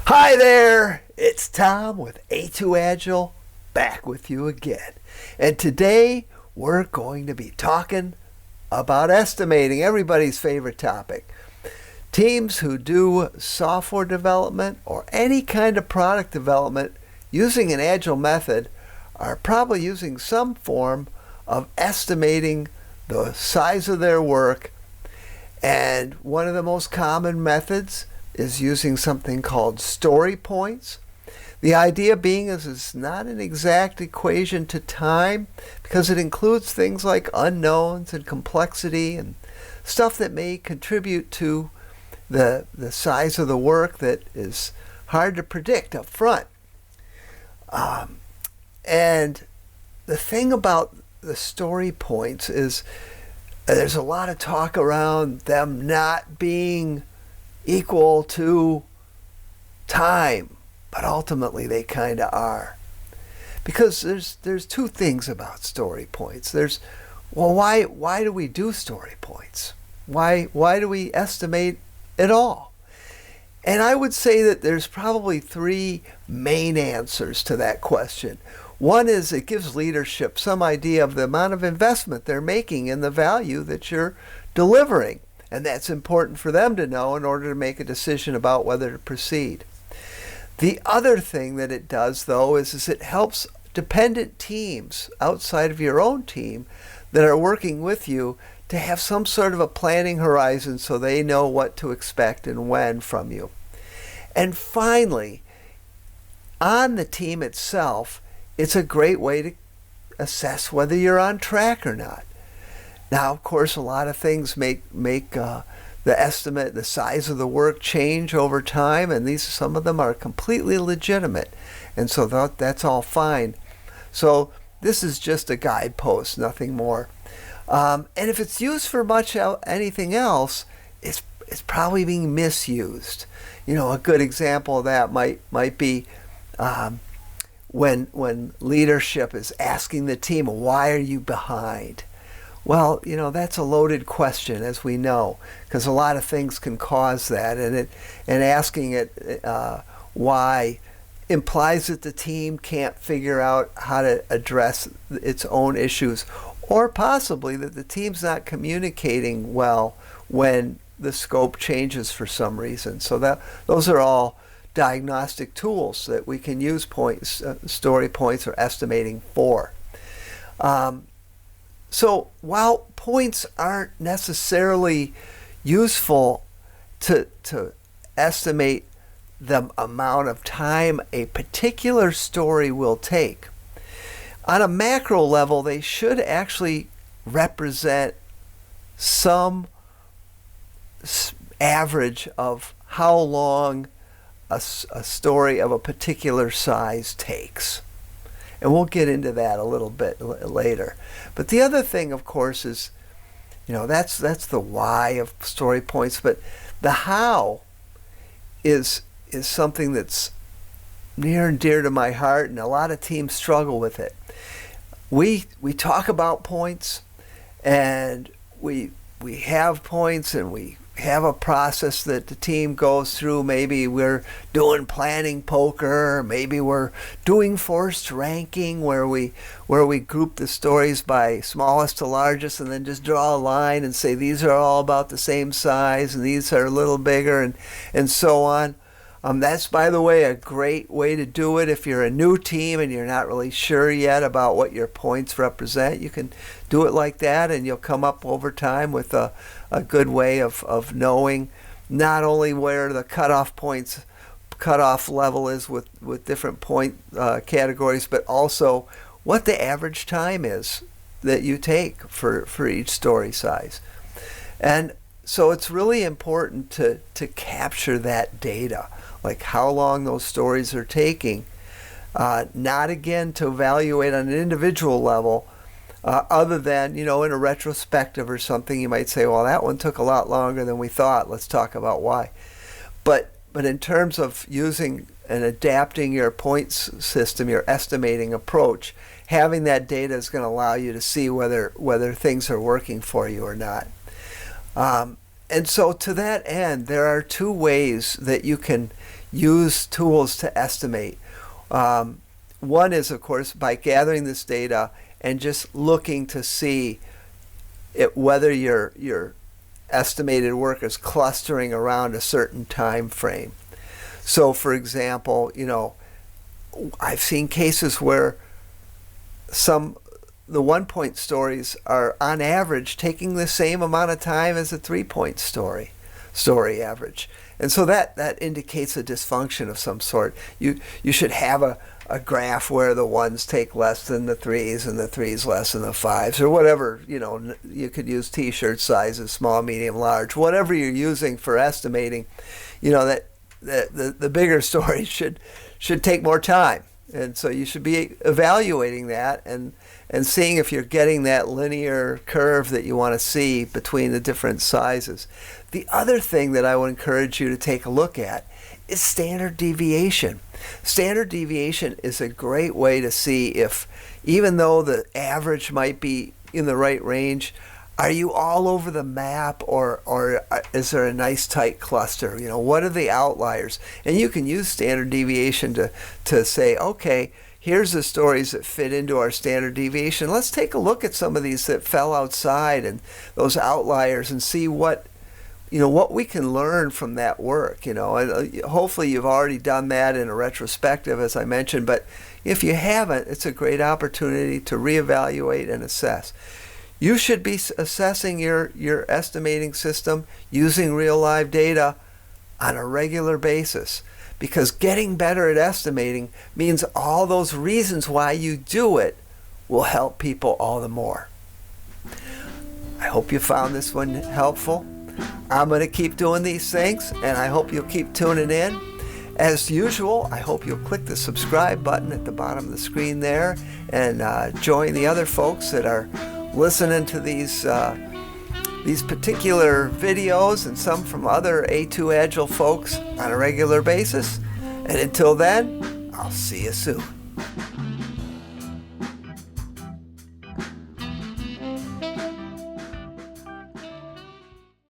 Hi there, it's Tom with A2 Agile, back with you again. And today we're going to be talking about estimating, everybody's favorite topic. Teams who do software development or any kind of product development using an Agile method are probably using some form of estimating the size of their work. And one of the most common methods is using something called story points. The idea being is it's not an exact equation to time because it includes things like unknowns and complexity and stuff that may contribute to the size of the work that is hard to predict up front. And the thing about the story points is there's a lot of talk around them not being equal to time, but ultimately they kind of are. Because there's two things about story points. Why do we do story points? Why do we estimate at all? And I would say that there's probably three main answers to that question. One is it gives leadership some idea of the amount of investment they're making in the value that you're delivering. And that's important for them to know in order to make a decision about whether to proceed. The other thing that it does, though, is it helps dependent teams outside of your own team that are working with you to have some sort of a planning horizon so they know what to expect and when from you. And finally, on the team itself, it's a great way to assess whether you're on track or not. Now, of course, a lot of things make the estimate, the size of the work change over time, and some of them are completely legitimate, and so that's all fine. So this is just a guidepost, nothing more. And if it's used for anything else, it's probably being misused. A good example of that might be when leadership is asking the team, "Why are you behind?" Well, that's a loaded question, as we know, because a lot of things can cause that, and asking it why implies that the team can't figure out how to address its own issues, or possibly that the team's not communicating well when the scope changes for some reason. So those are all diagnostic tools that we can use story points or estimating for. So while points aren't necessarily useful to estimate the amount of time a particular story will take, on a macro level, they should actually represent some average of how long a story of a particular size takes. And we'll get into that a little bit later. But the other thing, of course, is, that's the why of story points. But the how is something that's near and dear to my heart, and a lot of teams struggle with it. We talk about points, and we have points, and we have a process that the team goes through. Maybe we're doing planning poker, maybe we're doing forced ranking where we group the stories by smallest to largest and then just draw a line and say these are all about the same size and these are a little bigger and so on. That's, by the way, a great way to do it if you're a new team and you're not really sure yet about what your points represent. You can do it like that, and you'll come up over time with a good way of knowing not only where the cutoff level is with different point categories, but also what the average time is that you take for each story size. And so it's really important to capture that data, like how long those stories are taking, not again to evaluate on an individual level, other than, in a retrospective or something, you might say, well, that one took a lot longer than we thought. Let's talk about why. But in terms of using and adapting your points system, your estimating approach, having that data is going to allow you to see whether things are working for you or not. And so to that end, there are two ways that you can use tools to estimate. One is, of course, by gathering this data and just looking to see whether your estimated work is clustering around a certain time frame. So, for example, I've seen cases where the 1-point stories are on average taking the same amount of time as a 3-point story average. And so that indicates a dysfunction of some sort. You should have a graph where the 1s take less than the 3s and the 3s less than the 5s, or whatever. You could use t-shirt sizes, small, medium, large, whatever you're using for estimating. That the bigger stories should take more time. And so you should be evaluating that and seeing if you're getting that linear curve that you want to see between the different sizes. The other thing that I would encourage you to take a look at is standard deviation. Standard deviation is a great way to see if, even though the average might be in the right range, are you all over the map, or is there a nice tight cluster? What are the outliers? And you can use standard deviation to say, okay, here's the stories that fit into our standard deviation. Let's take a look at some of these that fell outside and those outliers and see what we can learn from that work. And hopefully you've already done that in a retrospective, as I mentioned, but if you haven't, it's a great opportunity to reevaluate and assess. You should be assessing your estimating system using real live data on a regular basis, because getting better at estimating means all those reasons why you do it will help people all the more. I hope you found this one helpful. I'm going to keep doing these things, and I hope you'll keep tuning in. As usual, I hope you'll click the subscribe button at the bottom of the screen there and join the other folks that are listening to these particular videos, and some from other A2 Agile folks on a regular basis. And until then, I'll see you soon.